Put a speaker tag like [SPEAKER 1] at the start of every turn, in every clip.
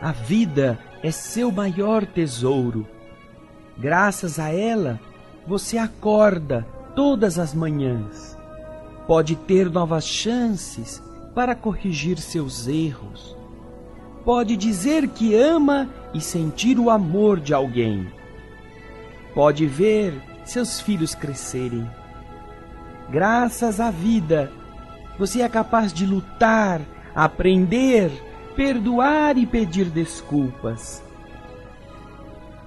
[SPEAKER 1] A vida é seu maior tesouro. Graças a ela, você acorda todas as manhãs. Pode ter novas chances para corrigir seus erros. Pode dizer que ama e sentir o amor de alguém. Pode ver seus filhos crescerem. Graças à vida, você é capaz de lutar, aprender, perdoar e pedir desculpas.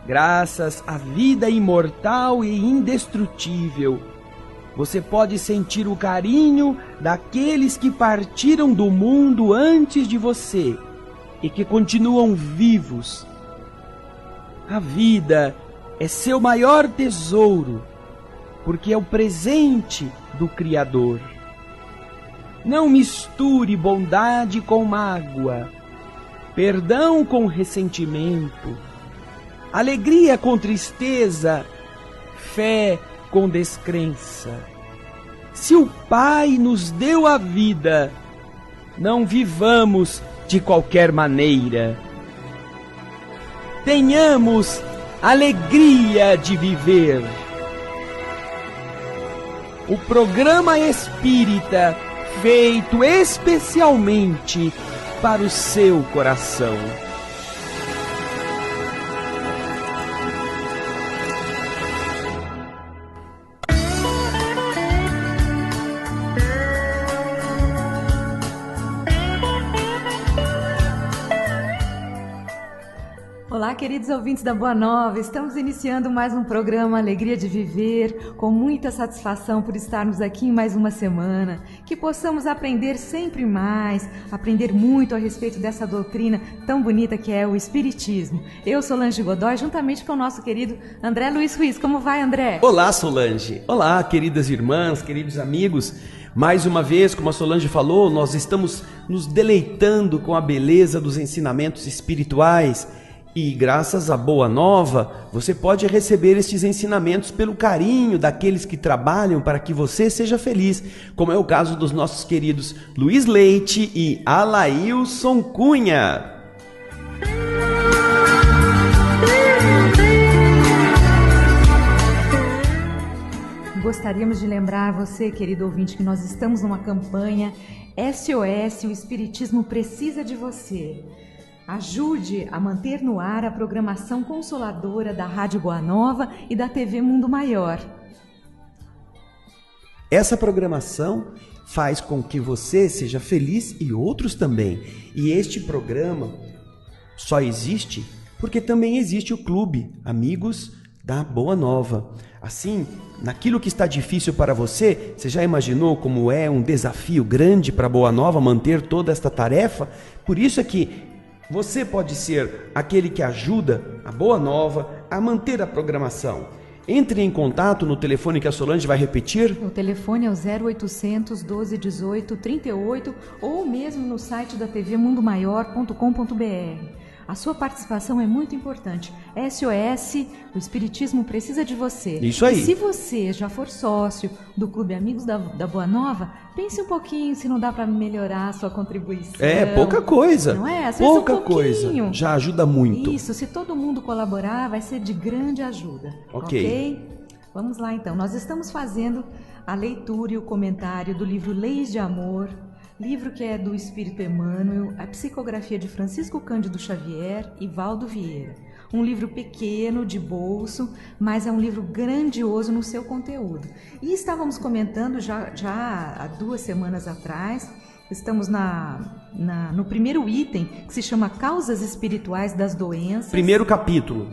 [SPEAKER 1] Graças à vida imortal e indestrutível, você pode sentir o carinho daqueles que partiram do mundo antes de você e que continuam vivos. A vida é seu maior tesouro, porque é o presente do Criador. Não misture bondade com mágoa, perdão com ressentimento, alegria com tristeza, fé com descrença. Se o Pai nos deu a vida, não vivamos de qualquer maneira. Tenhamos alegria de viver. O programa espírita feito especialmente para o seu coração.
[SPEAKER 2] Olá, queridos ouvintes da Boa Nova, estamos iniciando mais um programa Alegria de Viver, com muita satisfação por estarmos aqui em mais uma semana, que possamos aprender sempre mais, aprender muito a respeito dessa doutrina tão bonita que é o Espiritismo. Eu, Solange Godoy, juntamente com o nosso querido André Luiz Ruiz. Como vai, André?
[SPEAKER 1] Olá, Solange. Olá, queridas irmãs, queridos amigos. Mais uma vez, como a Solange falou, nós estamos nos deleitando com a beleza dos ensinamentos espirituais. E graças à Boa Nova, você pode receber estes ensinamentos pelo carinho daqueles que trabalham para que você seja feliz, como é o caso dos nossos queridos Luiz Leite e Alailson Cunha.
[SPEAKER 2] Gostaríamos de lembrar você, querido ouvinte, que nós estamos numa campanha SOS, o Espiritismo precisa de você. Ajude a manter no ar a programação consoladora da Rádio Boa Nova e da TV Mundo Maior.
[SPEAKER 1] Essa programação faz com que você seja feliz e outros também. E este programa só existe porque também existe o Clube Amigos da Boa Nova. Assim, naquilo que está difícil para você, você já imaginou como é um desafio grande para a Boa Nova manter toda esta tarefa? Por isso é que você pode ser aquele que ajuda a Boa Nova a manter a programação. Entre em contato no telefone que a Solange vai repetir.
[SPEAKER 2] O telefone é o 0800 12 18 38 ou mesmo no site da tvmundomaior.com.br. A sua participação é muito importante. SOS, o Espiritismo precisa de você.
[SPEAKER 1] Isso aí.
[SPEAKER 2] E se você já for sócio do Clube Amigos da Boa Nova, pense um pouquinho se não dá para melhorar a sua contribuição.
[SPEAKER 1] É, pouca coisa.
[SPEAKER 2] Não é? Às vezes
[SPEAKER 1] pouca
[SPEAKER 2] um pouquinho.
[SPEAKER 1] Coisa. Já ajuda muito.
[SPEAKER 2] Isso, se todo mundo colaborar, vai ser de grande ajuda. Ok? Vamos lá então. Nós estamos fazendo a leitura e o comentário do livro Leis de Amor, livro que é do Espírito Emmanuel, a psicografia de Francisco Cândido Xavier e Valdo Vieira. Um livro pequeno, de bolso, mas é um livro grandioso no seu conteúdo. E estávamos comentando já há 2 semanas atrás, estamos no primeiro item, que se chama Causas Espirituais das Doenças.
[SPEAKER 1] Primeiro capítulo.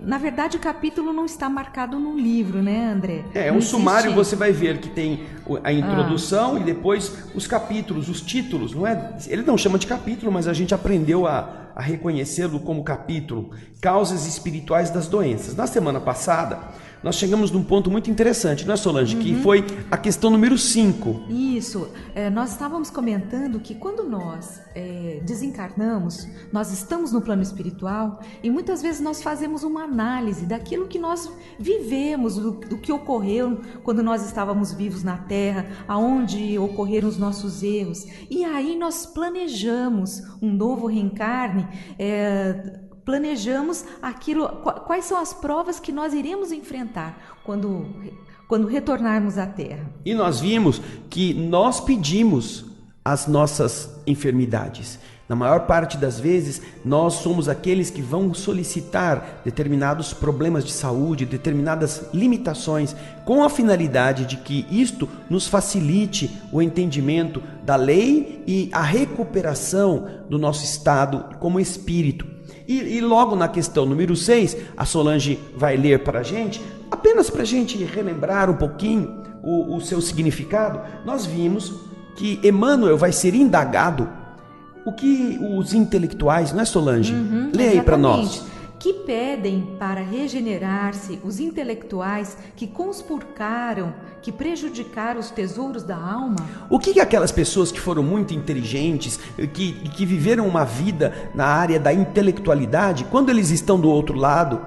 [SPEAKER 2] Na verdade, o capítulo não está marcado no livro, né, André?
[SPEAKER 1] É um sumário, você vai ver que tem a introdução e depois os capítulos, os títulos, não é? Ele não chama de capítulo, mas a gente aprendeu a reconhecê-lo como capítulo. Causas espirituais das doenças. Na semana passada, nós chegamos num ponto muito interessante, não é, Solange? Que foi a questão número 5.
[SPEAKER 2] Isso. Nós estávamos comentando que quando nós desencarnamos, nós estamos no plano espiritual e muitas vezes nós fazemos uma análise daquilo que nós vivemos, do que ocorreu quando nós estávamos vivos na Terra, aonde ocorreram os nossos erros. E aí nós planejamos um novo reencarne, planejamos aquilo, quais são as provas que nós iremos enfrentar quando retornarmos à Terra.
[SPEAKER 1] E nós vimos que nós pedimos as nossas enfermidades. Na maior parte das vezes, nós somos aqueles que vão solicitar determinados problemas de saúde, determinadas limitações, com a finalidade de que isto nos facilite o entendimento da lei e a recuperação do nosso estado como espírito. E logo na questão número 6, a Solange vai ler para a gente, apenas para a gente relembrar um pouquinho o seu significado. Nós vimos que Emmanuel vai ser indagado o que os intelectuais, não é, Solange? Lê aí para nós.
[SPEAKER 2] Que pedem para regenerar-se os intelectuais que conspurcaram, que prejudicaram os tesouros da alma?
[SPEAKER 1] O que aquelas pessoas que foram muito inteligentes, que viveram uma vida na área da intelectualidade, quando eles estão do outro lado,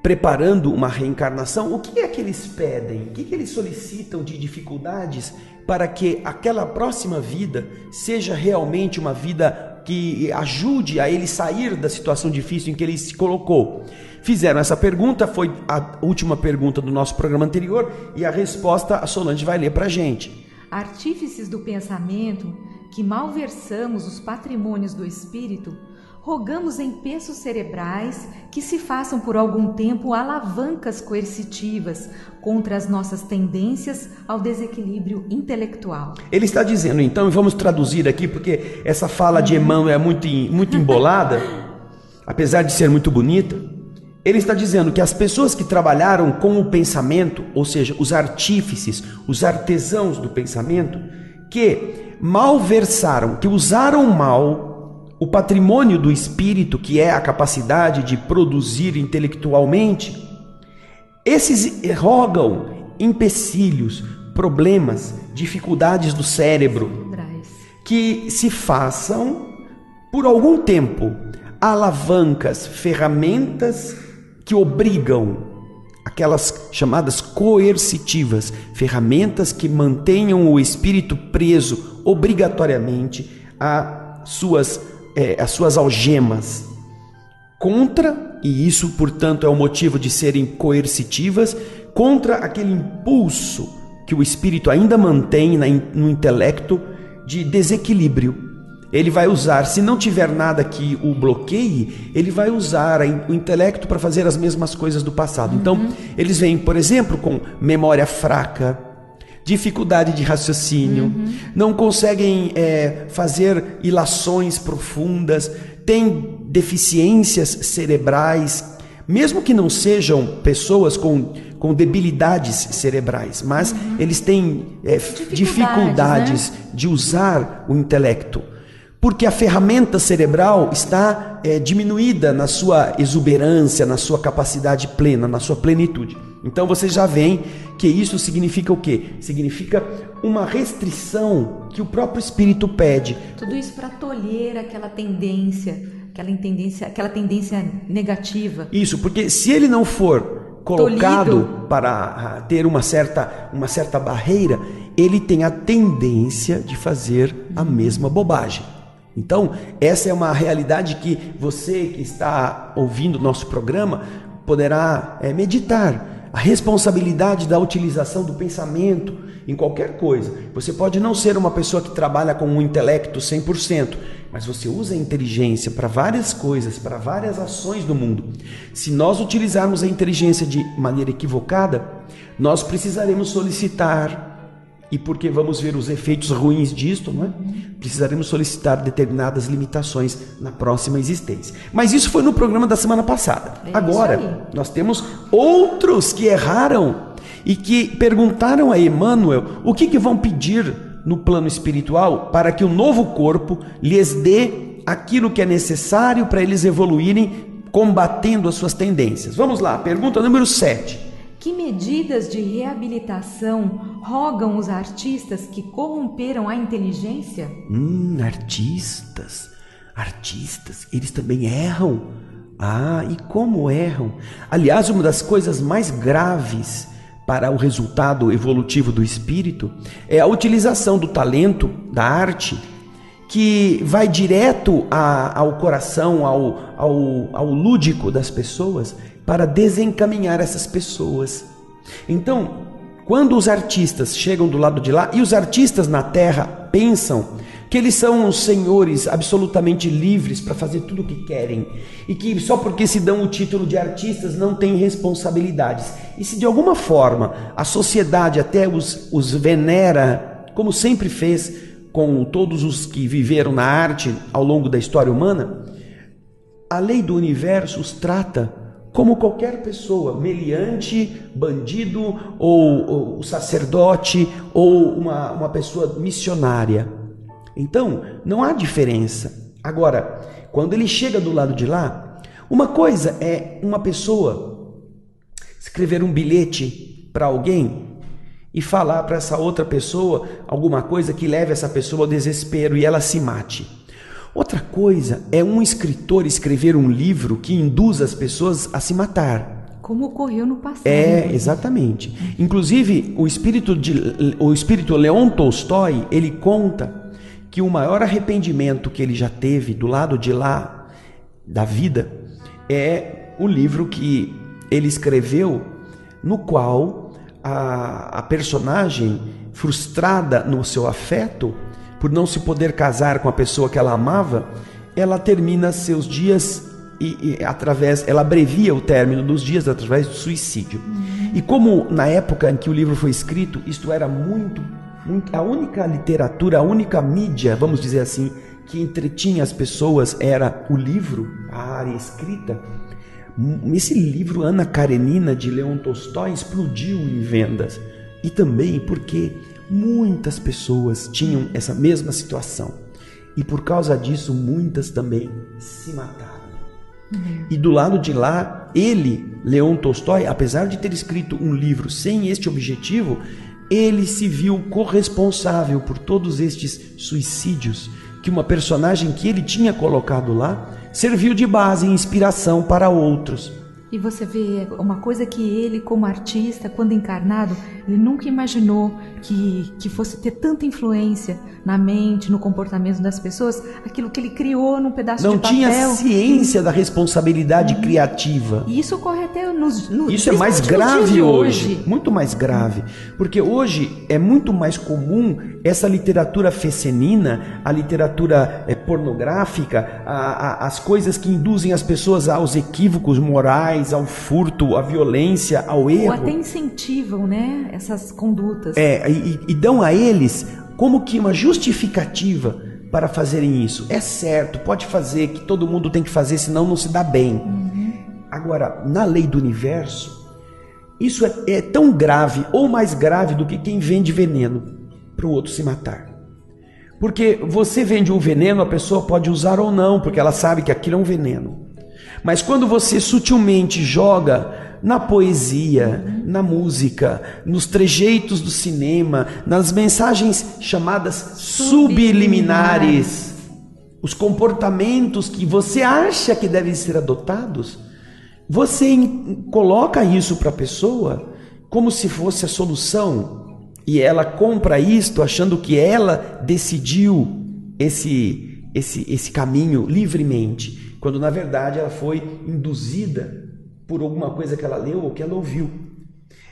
[SPEAKER 1] preparando uma reencarnação, o que é que eles pedem? O que eles solicitam de dificuldades para que aquela próxima vida seja realmente uma vida que ajude a ele sair da situação difícil em que ele se colocou? Fizeram essa pergunta, foi a última pergunta do nosso programa anterior, e a resposta a Solange vai ler para a gente.
[SPEAKER 2] Artífices do pensamento, que malversamos os patrimônios do espírito, rogamos em pensos cerebrais que se façam por algum tempo alavancas coercitivas contra as nossas tendências ao desequilíbrio intelectual.
[SPEAKER 1] Ele está dizendo, então, e vamos traduzir aqui, porque essa fala de Emmanuel é muito embolada, apesar de ser muito bonita. Ele está dizendo que as pessoas que trabalharam com o pensamento, ou seja, os artífices, os artesãos do pensamento, que malversaram, que usaram mal o patrimônio do espírito, que é a capacidade de produzir intelectualmente, esses rogam empecilhos, problemas, dificuldades do cérebro, que se façam por algum tempo alavancas, ferramentas que obrigam, aquelas chamadas coercitivas, ferramentas que mantenham o espírito preso obrigatoriamente às suas algemas contra, e isso portanto é o motivo de serem coercitivas, contra aquele impulso que o espírito ainda mantém no intelecto de desequilíbrio. Ele vai usar, se não tiver nada que o bloqueie, ele vai usar o intelecto para fazer as mesmas coisas do passado. Então, eles vêm, por exemplo, com memória fraca, dificuldade de raciocínio, não conseguem fazer ilações profundas, têm deficiências cerebrais, mesmo que não sejam pessoas com debilidades cerebrais, mas eles têm dificuldades de usar o intelecto, porque a ferramenta cerebral está diminuída na sua exuberância, na sua capacidade plena, na sua plenitude. Então vocês já veem que isso significa o quê? Significa uma restrição que o próprio Espírito pede.
[SPEAKER 2] Tudo isso para tolher aquela tendência negativa.
[SPEAKER 1] Isso, porque se ele não for colocado para ter uma certa barreira, ele tem a tendência de fazer a mesma bobagem. Então, essa é uma realidade que você que está ouvindo o nosso programa poderá meditar. A responsabilidade da utilização do pensamento em qualquer coisa. Você pode não ser uma pessoa que trabalha com um intelecto 100%, mas você usa a inteligência para várias coisas, para várias ações do mundo. Se nós utilizarmos a inteligência de maneira equivocada, nós precisaremos solicitar, e porque vamos ver os efeitos ruins disto, não é? Precisaremos solicitar determinadas limitações na próxima existência. Mas isso foi no programa da semana passada. Agora, nós temos outros que erraram e que perguntaram a Emmanuel o que vão pedir no plano espiritual para que o novo corpo lhes dê aquilo que é necessário para eles evoluírem combatendo as suas tendências. Vamos lá, pergunta número 7.
[SPEAKER 2] Que medidas de reabilitação rogam os artistas que corromperam a inteligência?
[SPEAKER 1] Artistas, eles também erram. E como erram? Aliás, uma das coisas mais graves para o resultado evolutivo do espírito é a utilização do talento, da arte, que vai direto ao coração, ao lúdico das pessoas, para desencaminhar essas pessoas. Então, quando os artistas chegam do lado de lá, e os artistas na Terra pensam que eles são os senhores absolutamente livres para fazer tudo o que querem, e que só porque se dão o título de artistas não têm responsabilidades. E se de alguma forma a sociedade até os venera, como sempre fez com todos os que viveram na arte ao longo da história humana, a lei do universo os trata como qualquer pessoa, meliante, bandido, ou sacerdote, ou uma pessoa missionária. Então, não há diferença. Agora, quando ele chega do lado de lá, uma coisa é uma pessoa escrever um bilhete para alguém e falar para essa outra pessoa alguma coisa que leve essa pessoa ao desespero e ela se mate. Outra coisa é um escritor escrever um livro que induz as pessoas a se matar.
[SPEAKER 2] Como ocorreu no passado.
[SPEAKER 1] Exatamente. Inclusive, o espírito Leon Tolstói, ele conta que o maior arrependimento que ele já teve do lado de lá da vida é o livro que ele escreveu, no qual a personagem, frustrada no seu afeto, por não se poder casar com a pessoa que ela amava, ela termina seus dias ela abrevia o término dos dias através do suicídio. E como na época em que o livro foi escrito, isto era a única literatura, a única mídia, vamos dizer assim, que entretinha as pessoas era o livro, a área escrita. Esse livro, Ana Karenina, de Leon Tolstói, explodiu em vendas. E também porque muitas pessoas tinham essa mesma situação. E por causa disso, muitas também se mataram. E do lado de lá, Leon Tolstói, apesar de ter escrito um livro sem este objetivo, ele se viu corresponsável por todos estes suicídios que uma personagem que ele tinha colocado lá serviu de base e inspiração para outros.
[SPEAKER 2] E você vê uma coisa que ele, como artista, quando encarnado, ele nunca imaginou que fosse ter tanta influência na mente, no comportamento das pessoas, aquilo que ele criou num pedaço de papel.
[SPEAKER 1] Não tinha ciência da responsabilidade criativa.
[SPEAKER 2] E isso ocorre até
[SPEAKER 1] Isso é mais grave hoje, muito mais grave, porque hoje é muito mais comum essa literatura fecenina, a literatura pornográfica, as coisas que induzem as pessoas aos equívocos morais, ao furto, à violência, ao erro.
[SPEAKER 2] Ou até incentivam, né, essas condutas.
[SPEAKER 1] E dão a eles como que uma justificativa para fazerem isso. É certo, pode fazer, que todo mundo tem que fazer, senão não se dá bem. Agora, na lei do universo, isso é tão grave ou mais grave do que quem vende veneno para o outro se matar. Porque você vende um veneno, a pessoa pode usar ou não, porque ela sabe que aquilo é um veneno. Mas quando você sutilmente joga na poesia, na música, nos trejeitos do cinema, nas mensagens chamadas subliminares, os comportamentos que você acha que devem ser adotados, você coloca isso para a pessoa como se fosse a solução, e ela compra isto achando que ela decidiu esse caminho livremente, quando na verdade ela foi induzida por alguma coisa que ela leu ou que ela ouviu.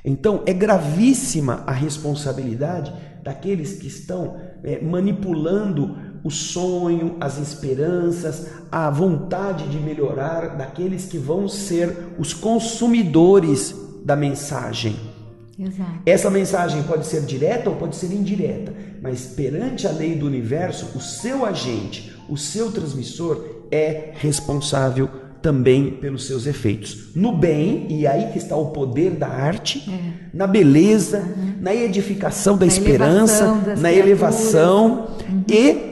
[SPEAKER 1] Então é gravíssima a responsabilidade daqueles que estão manipulando o sonho, as esperanças, a vontade de melhorar daqueles que vão ser os consumidores da mensagem.
[SPEAKER 2] Exato.
[SPEAKER 1] Essa mensagem pode ser direta ou pode ser indireta, mas perante a lei do universo, o seu agente, o seu transmissor é responsável também pelos seus efeitos. No bem, e aí que está o poder da arte, na beleza, na edificação da esperança, na elevação e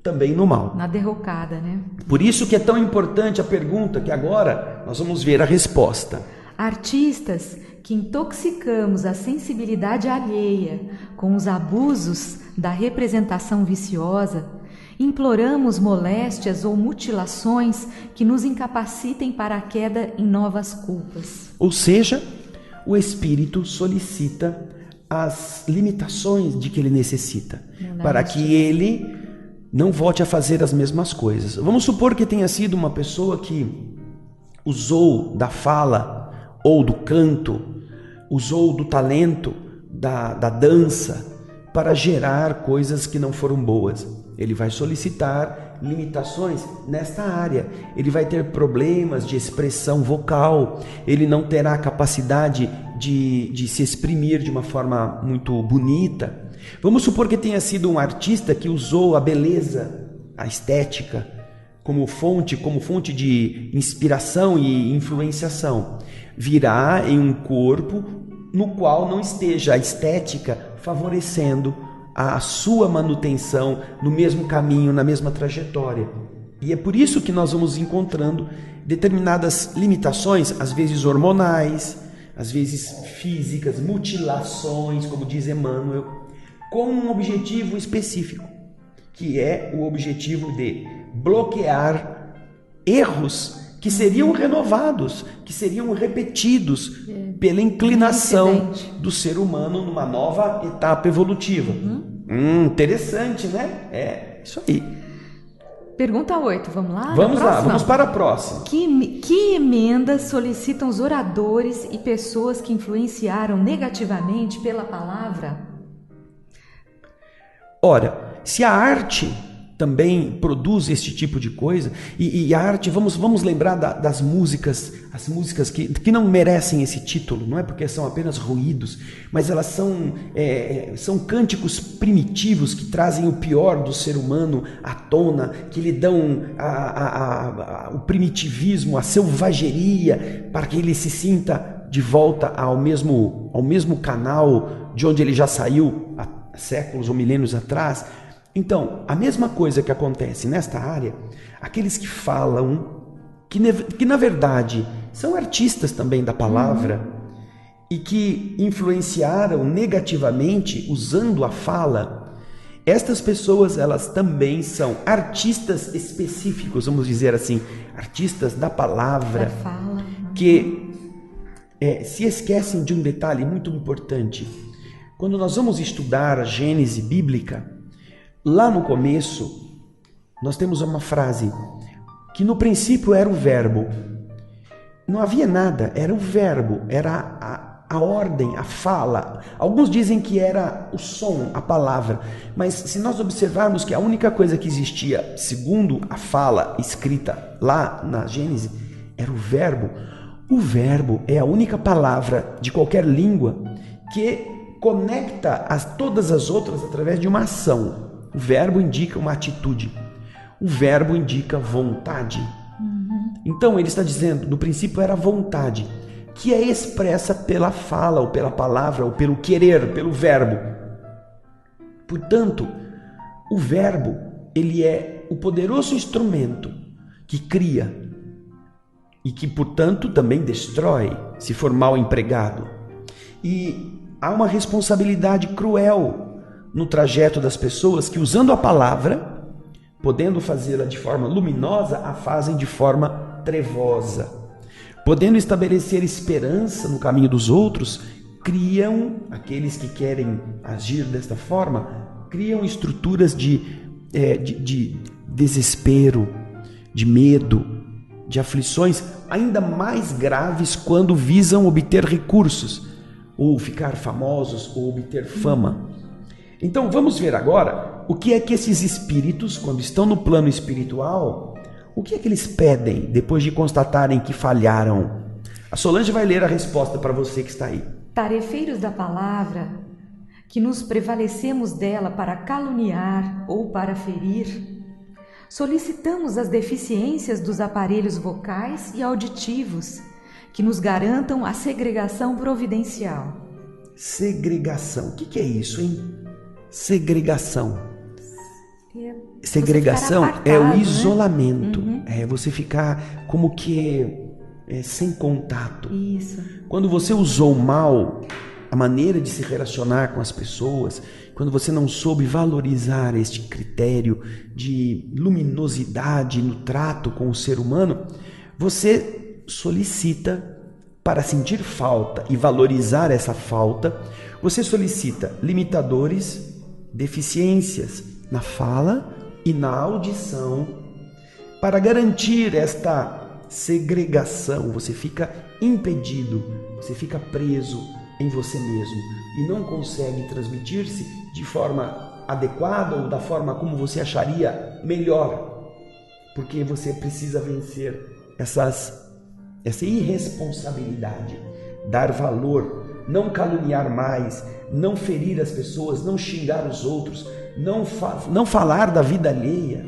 [SPEAKER 1] também no mal.
[SPEAKER 2] Na derrocada, né?
[SPEAKER 1] Por isso que é tão importante a pergunta, que agora nós vamos ver a resposta.
[SPEAKER 2] Artistas que intoxicamos a sensibilidade alheia com os abusos da representação viciosa, imploramos moléstias ou mutilações que nos incapacitem para a queda em novas culpas.
[SPEAKER 3] Ou seja, o espírito solicita as limitações de que ele necessita, para que ele não volte a fazer as mesmas coisas. Vamos supor que tenha sido uma pessoa que usou da fala ou do canto, usou do talento da dança para gerar coisas que não foram boas. Ele vai solicitar limitações nesta área. Ele vai ter problemas de expressão vocal, ele não terá capacidade de se exprimir de uma forma muito bonita. Vamos supor que tenha sido um artista que usou a beleza, a estética, como fonte de inspiração e influenciação. Virá em um corpo no qual não esteja a estética favorecendo a sua manutenção no mesmo caminho, na mesma trajetória. E é por isso que nós vamos encontrando determinadas limitações, às vezes hormonais, às vezes físicas, mutilações, como diz Emmanuel, com um objetivo específico, que é o objetivo de bloquear erros que seriam renovados, que seriam repetidos pela inclinação do ser humano numa nova etapa evolutiva. Interessante, né? É isso aí.
[SPEAKER 2] Pergunta 8, vamos lá?
[SPEAKER 3] Vamos lá, vamos para a próxima.
[SPEAKER 2] Que emendas solicitam os oradores e pessoas que influenciaram negativamente pela palavra?
[SPEAKER 3] Ora, se a arte também produz este tipo de coisa, e a arte, vamos lembrar das músicas, as músicas que não merecem esse título, não é porque são apenas ruídos, mas elas são cânticos primitivos que trazem o pior do ser humano à tona, que lhe dão o primitivismo, a selvageria, para que ele se sinta de volta ao mesmo canal de onde ele já saiu há séculos ou milênios atrás. Então, a mesma coisa que acontece nesta área, aqueles que falam, que na verdade são artistas também da palavra e que influenciaram negativamente usando a fala, estas pessoas, elas também são artistas específicos, vamos dizer assim, artistas da palavra, que se esquecem de um detalhe muito importante. Quando nós vamos estudar a Gênese bíblica, lá no começo, nós temos uma frase, que no princípio era o verbo. Não havia nada, era o verbo, era a ordem, a fala. Alguns dizem que era o som, a palavra. Mas se nós observarmos que a única coisa que existia, segundo a fala escrita lá na Gênese, era o verbo. O verbo é a única palavra de qualquer língua que conecta todas as outras através de uma ação. O verbo indica uma atitude. O verbo indica vontade. Então ele está dizendo, no princípio era vontade, que é expressa pela fala, ou pela palavra, ou pelo querer, pelo verbo. Portanto, o verbo, ele é o poderoso instrumento que cria e que, portanto, também destrói, se for mal empregado. E há uma responsabilidade cruel no trajeto das pessoas que, usando a palavra, podendo fazê-la de forma luminosa, a fazem de forma trevosa. Podendo estabelecer esperança no caminho dos outros, criam, aqueles que querem agir desta forma, criam estruturas de desespero, de medo, de aflições ainda mais graves quando visam obter recursos, ou ficar famosos, ou obter fama. Então vamos ver agora o que é que esses espíritos, quando estão no plano espiritual, o que é que eles pedem depois de constatarem que falharam? A Solange vai ler a resposta para você que está aí.
[SPEAKER 2] Tarefeiros da palavra, que nos prevalecemos dela para caluniar ou para ferir, solicitamos as deficiências dos aparelhos vocais e auditivos, que nos garantam a segregação providencial.
[SPEAKER 3] Segregação, o que é isso, hein? Segregação. Segregação é o isolamento. É você ficar como que sem contato.
[SPEAKER 2] Isso.
[SPEAKER 3] Quando você usou mal a maneira de se relacionar com as pessoas, quando você não soube valorizar este critério de luminosidade no trato com o ser humano, você solicita, para sentir falta e valorizar essa falta, você solicita limitadores, deficiências na fala e na audição. Para garantir esta segregação, você fica impedido, você fica preso em você mesmo e não consegue transmitir-se de forma adequada ou da forma como você acharia melhor, porque você precisa vencer essa irresponsabilidade, dar valor, não caluniar mais, não ferir as pessoas, não xingar os outros, não falar da vida alheia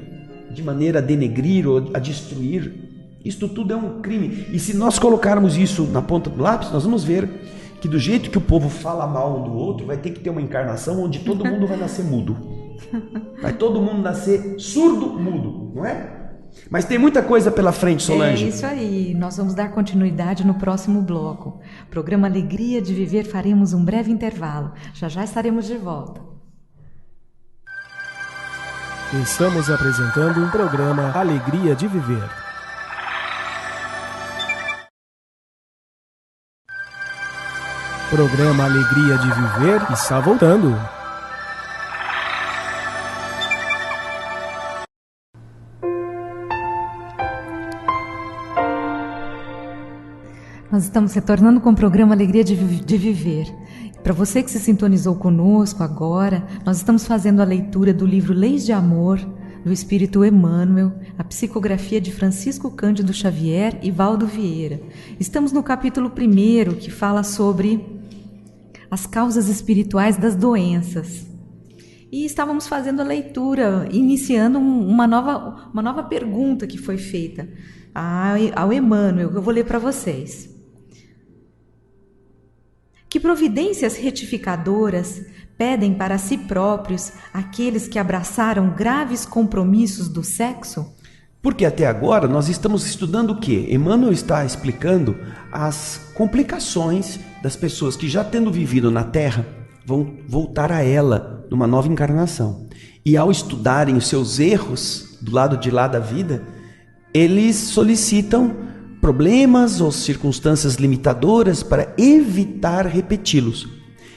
[SPEAKER 3] de maneira a denegrir ou a destruir. Isto tudo é um crime. E se nós colocarmos isso na ponta do lápis, nós vamos ver que do jeito que o povo fala mal um do outro, vai ter que ter uma encarnação onde todo mundo vai nascer mudo. Vai todo mundo nascer surdo-mudo, não é? Mas tem muita coisa pela frente, Solange.
[SPEAKER 2] É isso aí. Nós vamos dar continuidade no próximo bloco. Programa Alegria de Viver, faremos um breve intervalo. Já já estaremos de volta.
[SPEAKER 4] Estamos apresentando o programa Alegria de Viver. Programa Alegria de Viver está voltando.
[SPEAKER 2] Nós estamos retornando com o programa Alegria de Viver. Para você que se sintonizou conosco agora, nós estamos fazendo a leitura do livro Leis de Amor, do Espírito Emmanuel, a psicografia de Francisco Cândido Xavier e Valdo Vieira. Estamos no capítulo 1, que fala sobre as causas espirituais das doenças. E estávamos fazendo a leitura, iniciando uma nova pergunta que foi feita ao Emmanuel, que eu vou ler para vocês. Que providências retificadoras pedem para si próprios aqueles que abraçaram graves compromissos do sexo?
[SPEAKER 3] Porque até agora nós estamos estudando o quê? Emmanuel está explicando as complicações das pessoas que, já tendo vivido na Terra, vão voltar a ela numa nova encarnação. E ao estudarem os seus erros do lado de lá da vida, eles solicitam problemas ou circunstâncias limitadoras para evitar repeti-los.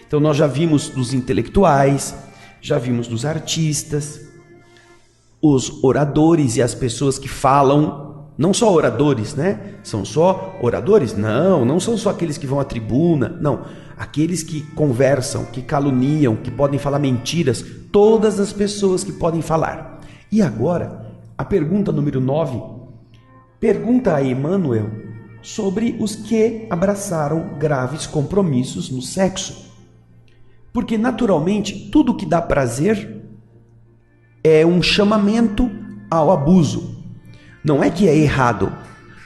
[SPEAKER 3] Então nós já vimos dos intelectuais, já vimos dos artistas, os oradores e as pessoas que falam, não só oradores, né? São só oradores? Não são só aqueles que vão à tribuna, não. Aqueles que conversam, que caluniam, que podem falar mentiras, todas as pessoas que podem falar. E agora, a pergunta número 9, pergunta a Emmanuel sobre os que abraçaram graves compromissos no sexo. Porque, naturalmente, tudo que dá prazer é um chamamento ao abuso. Não é que é errado.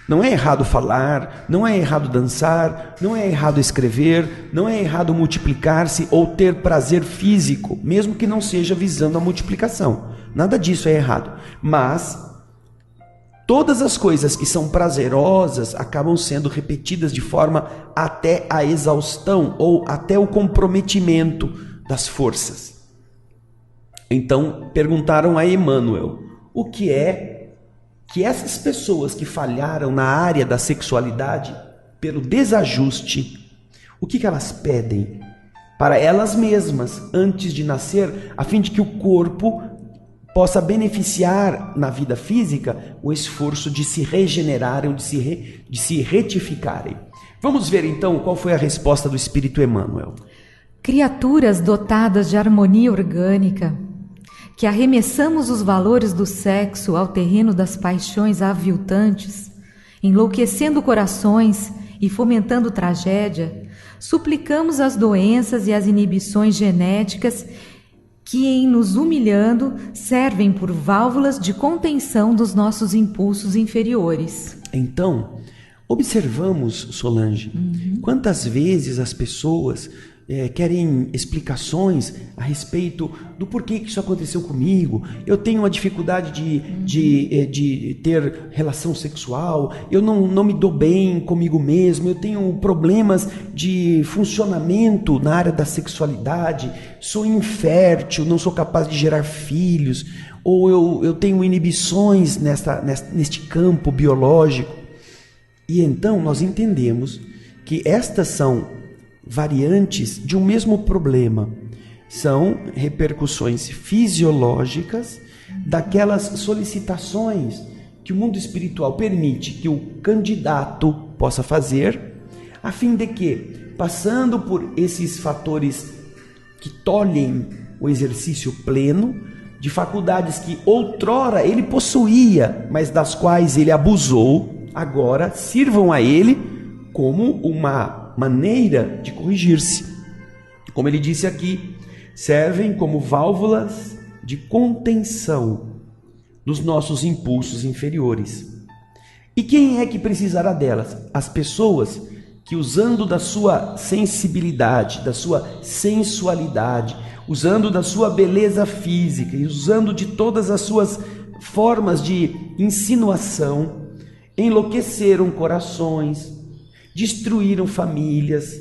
[SPEAKER 3] Não é errado falar, não é errado dançar, não é errado escrever, não é errado multiplicar-se ou ter prazer físico, mesmo que não seja visando a multiplicação. Nada disso é errado. Mas todas as coisas que são prazerosas acabam sendo repetidas de forma até a exaustão ou até o comprometimento das forças. Então perguntaram a Emmanuel o que é que essas pessoas que falharam na área da sexualidade pelo desajuste, o que elas pedem para elas mesmas antes de nascer, a fim de que o corpo possa beneficiar na vida física o esforço de se regenerarem, de se retificarem. Vamos ver então qual foi a resposta do Espírito Emmanuel.
[SPEAKER 2] Criaturas dotadas de harmonia orgânica, que arremessamos os valores do sexo ao terreno das paixões aviltantes, enlouquecendo corações e fomentando tragédia, suplicamos as doenças e as inibições genéticas que, em nos humilhando, servem por válvulas de contenção dos nossos impulsos inferiores.
[SPEAKER 3] Então, observamos, Solange, quantas vezes as pessoas querem explicações a respeito do porquê que isso aconteceu comigo. Eu tenho uma dificuldade de ter relação sexual, eu não me dou bem comigo mesmo, eu tenho problemas de funcionamento na área da sexualidade, sou infértil, não sou capaz de gerar filhos, ou eu tenho inibições neste campo biológico. E então nós entendemos que estas são variantes de um mesmo problema, são repercussões fisiológicas daquelas solicitações que o mundo espiritual permite que o candidato possa fazer, a fim de que, passando por esses fatores que tolhem o exercício pleno de faculdades que outrora ele possuía, mas das quais ele abusou, agora sirvam a ele como uma maneira de corrigir-se. Como ele disse aqui, servem como válvulas de contenção dos nossos impulsos inferiores. E quem é que precisará delas? As pessoas que, usando da sua sensibilidade, da sua sensualidade, usando da sua beleza física e usando de todas as suas formas de insinuação, enlouqueceram corações, destruíram famílias,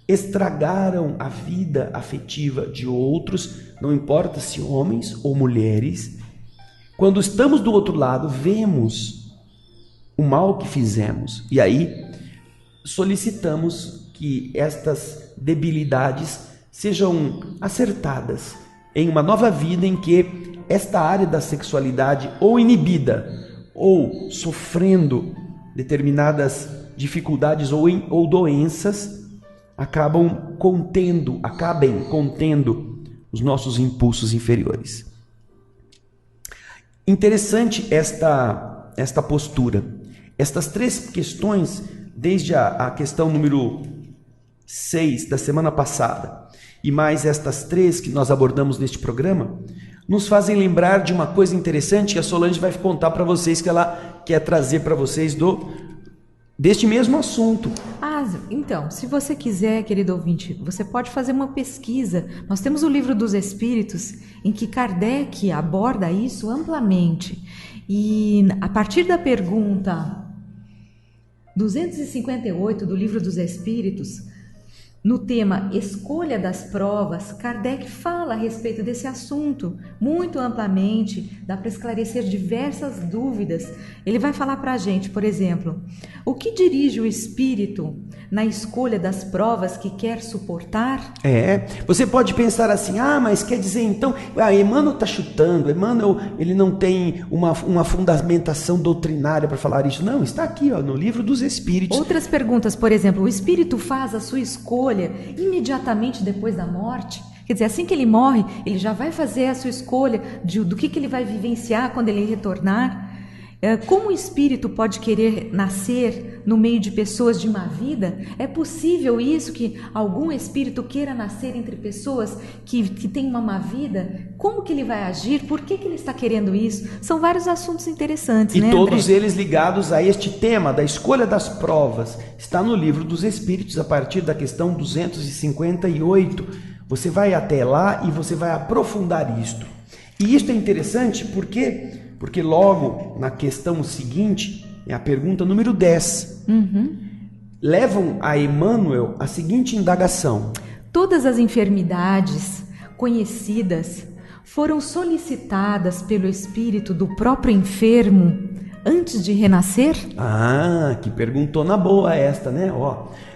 [SPEAKER 3] estragaram a vida afetiva de outros, não importa se homens ou mulheres. Quando estamos do outro lado, vemos o mal que fizemos e aí solicitamos que estas debilidades sejam acertadas em uma nova vida em que esta área da sexualidade, ou inibida ou sofrendo determinadas dificuldades ou doenças, acabem contendo os nossos impulsos inferiores. Interessante esta postura. Estas três questões, desde a questão número 6 da semana passada, e mais estas três que nós abordamos neste programa, nos fazem lembrar de uma coisa interessante que a Solange vai contar para vocês, que ela quer trazer para vocês deste mesmo assunto.
[SPEAKER 2] Então, se você quiser, querido ouvinte, você pode fazer uma pesquisa. Nós temos o Livro dos Espíritos, em que Kardec aborda isso amplamente. E a partir da pergunta 258 do Livro dos Espíritos, no tema Escolha das Provas, Kardec fala a respeito desse assunto muito amplamente, dá para esclarecer diversas dúvidas. Ele vai falar para a gente, por exemplo, o que dirige o espírito na escolha das provas que quer suportar?
[SPEAKER 3] Você pode pensar assim, mas quer dizer então, Emmanuel está chutando, Emmanuel ele não tem uma fundamentação doutrinária para falar isso. Não, está aqui no Livro dos Espíritos.
[SPEAKER 2] Outras perguntas, por exemplo, o espírito faz a sua escolha imediatamente depois da morte? Quer dizer, assim que ele morre, ele já vai fazer a sua escolha do que ele vai vivenciar quando ele retornar? Como o espírito pode querer nascer no meio de pessoas de má vida? É possível isso, que algum espírito queira nascer entre pessoas que têm uma má vida? Como que ele vai agir? Por que ele está querendo isso? São vários assuntos interessantes, né, André?
[SPEAKER 3] E todos eles ligados a este tema da escolha das provas. Está no Livro dos Espíritos, a partir da questão 258. Você vai até lá e você vai aprofundar isto. E isto é interessante porque logo na questão seguinte, é a pergunta número 10, levam a Emmanuel a seguinte indagação:
[SPEAKER 2] todas as enfermidades conhecidas foram solicitadas pelo espírito do próprio enfermo antes de renascer?
[SPEAKER 3] Que perguntona boa esta, né?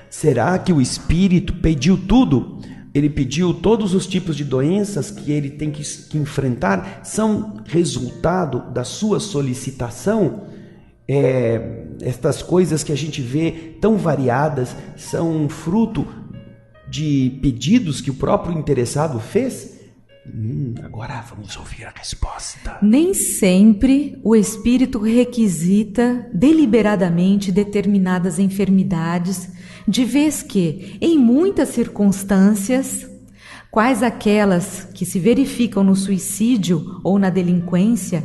[SPEAKER 3] Será que o espírito pediu tudo? Ele pediu todos os tipos de doenças que ele tem que enfrentar, são resultado da sua solicitação? Estas coisas que a gente vê tão variadas são fruto de pedidos que o próprio interessado fez? Agora vamos ouvir a resposta.
[SPEAKER 2] Nem sempre o espírito requisita deliberadamente determinadas enfermidades, de vez que, em muitas circunstâncias, quais aquelas que se verificam no suicídio ou na delinquência,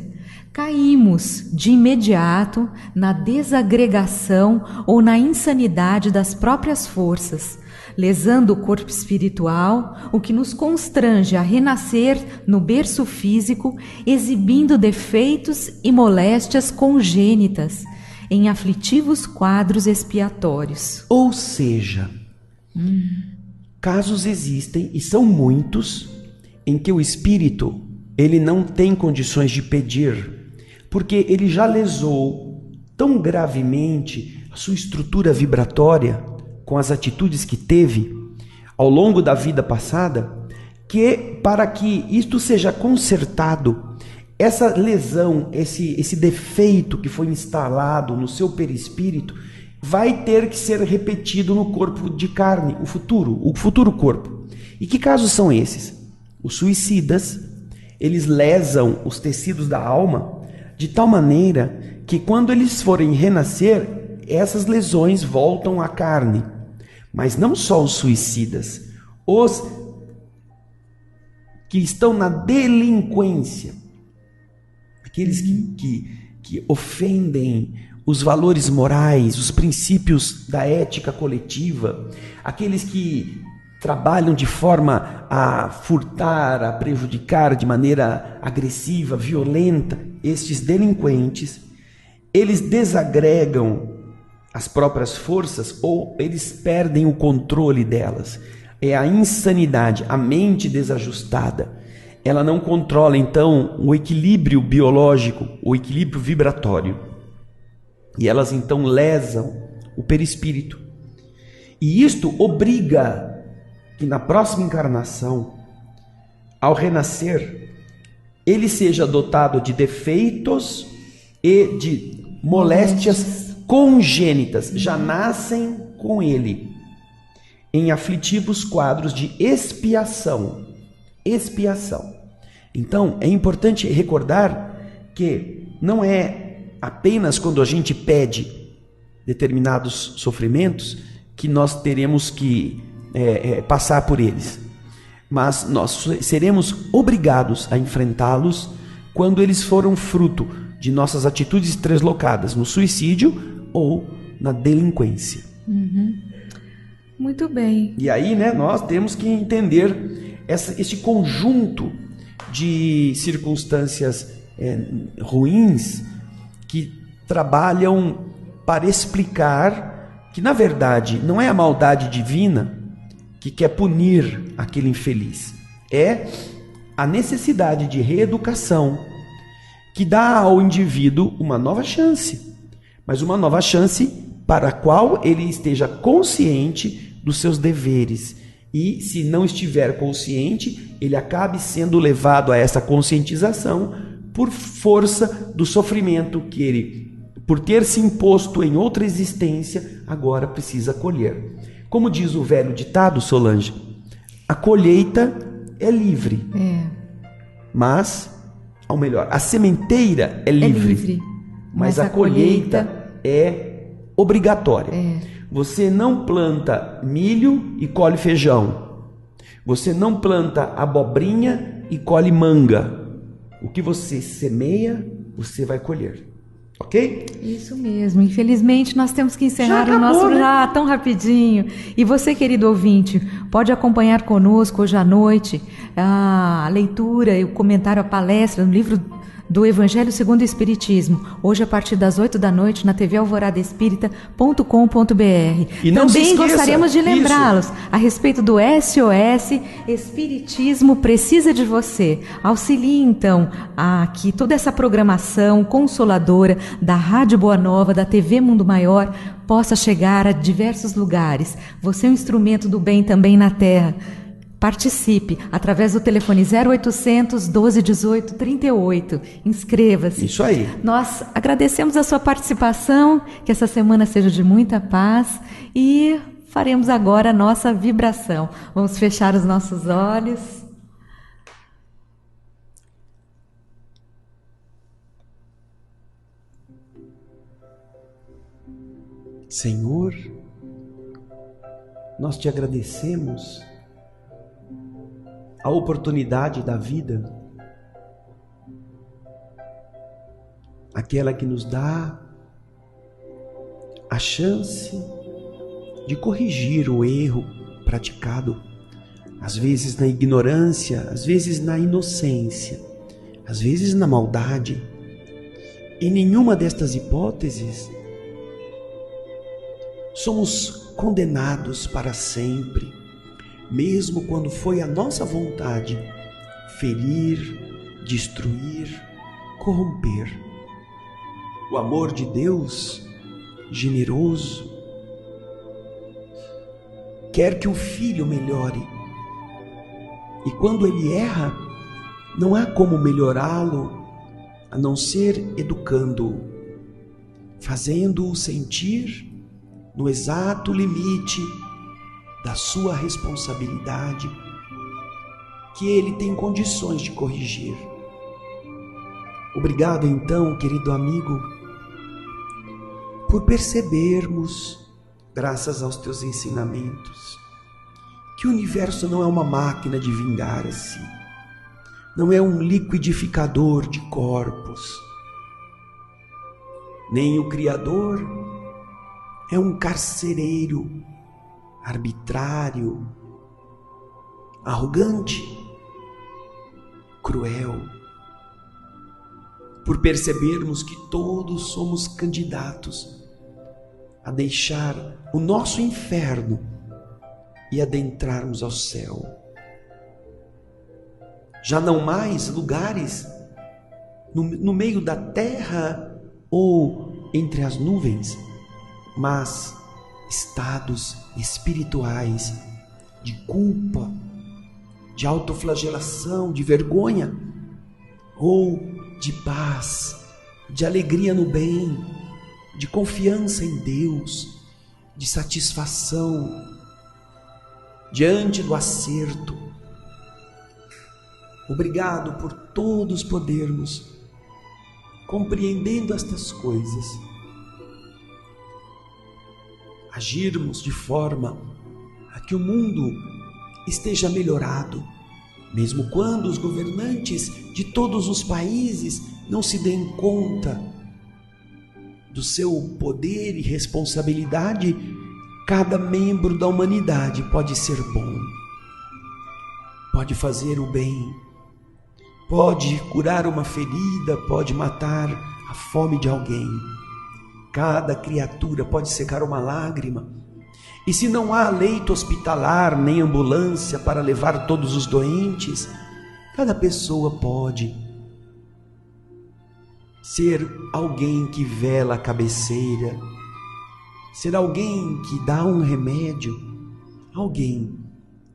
[SPEAKER 2] caímos de imediato na desagregação ou na insanidade das próprias forças, lesando o corpo espiritual, o que nos constrange a renascer no berço físico, exibindo defeitos e moléstias congênitas, em aflitivos quadros expiatórios.
[SPEAKER 3] Ou seja, casos existem, e são muitos, em que o espírito ele não tem condições de pedir, porque ele já lesou tão gravemente a sua estrutura vibratória com as atitudes que teve ao longo da vida passada, que para que isto seja consertado, essa lesão, esse defeito que foi instalado no seu perispírito, vai ter que ser repetido no corpo de carne, o futuro corpo. E que casos são esses? Os suicidas, eles lesam os tecidos da alma de tal maneira que quando eles forem renascer, essas lesões voltam à carne. Mas não só os suicidas, os que estão na delinquência, aqueles que ofendem os valores morais, os princípios da ética coletiva, aqueles que trabalham de forma a furtar, a prejudicar de maneira agressiva, violenta, estes delinquentes, eles desagregam as próprias forças ou eles perdem o controle delas. É a insanidade, a mente desajustada. Ela não controla, então, o equilíbrio biológico, o equilíbrio vibratório. E elas, então, lesam o perispírito. E isto obriga que na próxima encarnação, ao renascer, ele seja dotado de defeitos e de moléstias congênitas, já nascem com ele, em aflitivos quadros de expiação. Então, é importante recordar que não é apenas quando a gente pede determinados sofrimentos que nós teremos que passar por eles, mas nós seremos obrigados a enfrentá-los quando eles foram fruto de nossas atitudes translocadas no suicídio ou na delinquência.
[SPEAKER 2] Muito bem.
[SPEAKER 3] E aí, nós temos que entender esse conjunto de circunstâncias ruins que trabalham para explicar que, na verdade, não é a maldade divina que quer punir aquele infeliz. É a necessidade de reeducação que dá ao indivíduo uma nova chance, mas uma nova chance para a qual ele esteja consciente dos seus deveres. E se não estiver consciente, ele acabe sendo levado a essa conscientização por força do sofrimento que ele, por ter se imposto em outra existência, agora precisa colher. Como diz o velho ditado, Solange, a colheita é livre, mas, ou melhor, a sementeira é livre, mas a colheita é obrigatória. Você não planta milho e colhe feijão. Você não planta abobrinha e colhe manga. O que você semeia, você vai colher. Ok?
[SPEAKER 2] Isso mesmo. Infelizmente, nós temos que encerrar o nosso tão rapidinho. E você, querido ouvinte, pode acompanhar conosco hoje à noite a leitura e o comentário, a palestra no livro do Evangelho segundo o Espiritismo, hoje a partir das 8 da noite na tvalvoradaespírita.com.br.
[SPEAKER 3] E não se esqueça,
[SPEAKER 2] gostaríamos de lembrá-los a respeito do SOS Espiritismo Precisa de Você. Auxilie então aqui toda essa programação consoladora da Rádio Boa Nova, da TV Mundo Maior, possa chegar a diversos lugares. Você é um instrumento do bem também na Terra. Participe através do telefone 0800 12 18 38. Inscreva-se.
[SPEAKER 3] Isso aí.
[SPEAKER 2] Nós agradecemos a sua participação, que essa semana seja de muita paz e faremos agora a nossa vibração. Vamos fechar os nossos olhos.
[SPEAKER 3] Senhor, nós te agradecemos a oportunidade da vida, aquela que nos dá a chance de corrigir o erro praticado, às vezes na ignorância, às vezes na inocência, às vezes na maldade. Em nenhuma destas hipóteses somos condenados para sempre, mesmo quando foi a nossa vontade ferir, destruir, corromper. O amor de Deus, generoso, quer que o filho melhore. E quando ele erra, não há como melhorá-lo a não ser educando-o, fazendo-o sentir no exato limite da sua responsabilidade que ele tem condições de corrigir. Obrigado então, querido amigo, por percebermos, graças aos teus ensinamentos, que o universo não é uma máquina de vingar-se, não é um liquidificador de corpos, nem o Criador é um carcereiro arbitrário, arrogante, cruel. Por percebermos que todos somos candidatos a deixar o nosso inferno e adentrarmos ao céu. Já não mais lugares no meio da terra ou entre as nuvens, mas estados espirituais de culpa, de autoflagelação, de vergonha, ou de paz, de alegria no bem, de confiança em Deus, de satisfação diante do acerto. Obrigado por todos podermos, compreendendo estas coisas, agirmos de forma a que o mundo esteja melhorado, mesmo quando os governantes de todos os países não se deem conta do seu poder e responsabilidade. Cada membro da humanidade pode ser bom, pode fazer o bem, pode curar uma ferida, pode matar a fome de alguém. Cada criatura pode secar uma lágrima. E se não há leito hospitalar nem ambulância para levar todos os doentes, cada pessoa pode ser alguém que vela a cabeceira, ser alguém que dá um remédio, alguém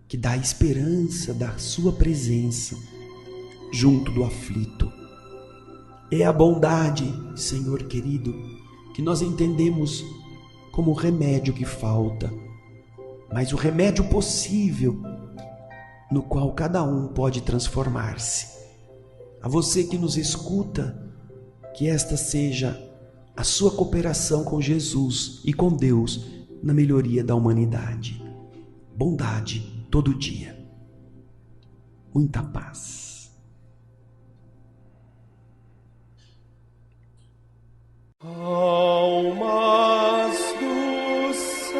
[SPEAKER 3] que dá esperança da sua presença junto do aflito. É a bondade, Senhor querido, que nós entendemos como o remédio que falta, mas o remédio possível no qual cada um pode transformar-se. A você que nos escuta, que esta seja a sua cooperação com Jesus e com Deus na melhoria da humanidade. Bondade todo dia. Muita paz.
[SPEAKER 5] Almas do céu,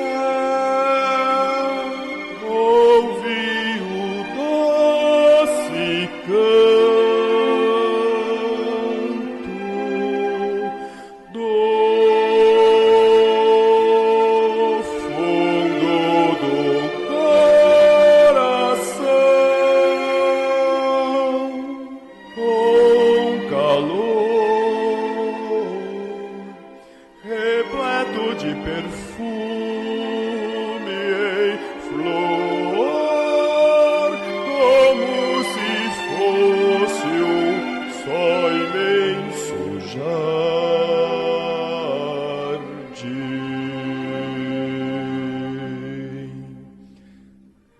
[SPEAKER 5] ouvi o doce canto do fundo do coração, com calor repleto de perfume em flor, como se fosse um só imenso jardim.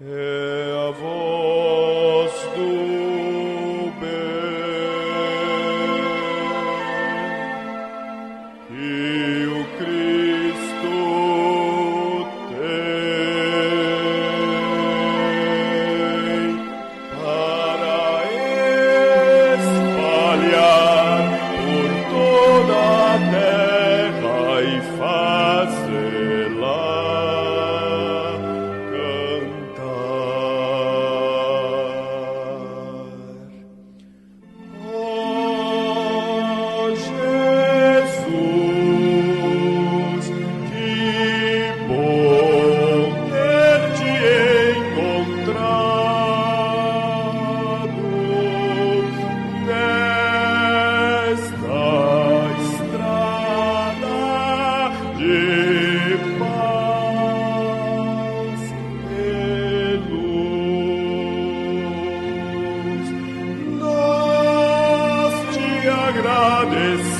[SPEAKER 5] É a voz do bem que o Cristo tem para espalhar por toda a terra e fazê-la cantar.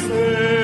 [SPEAKER 5] ser.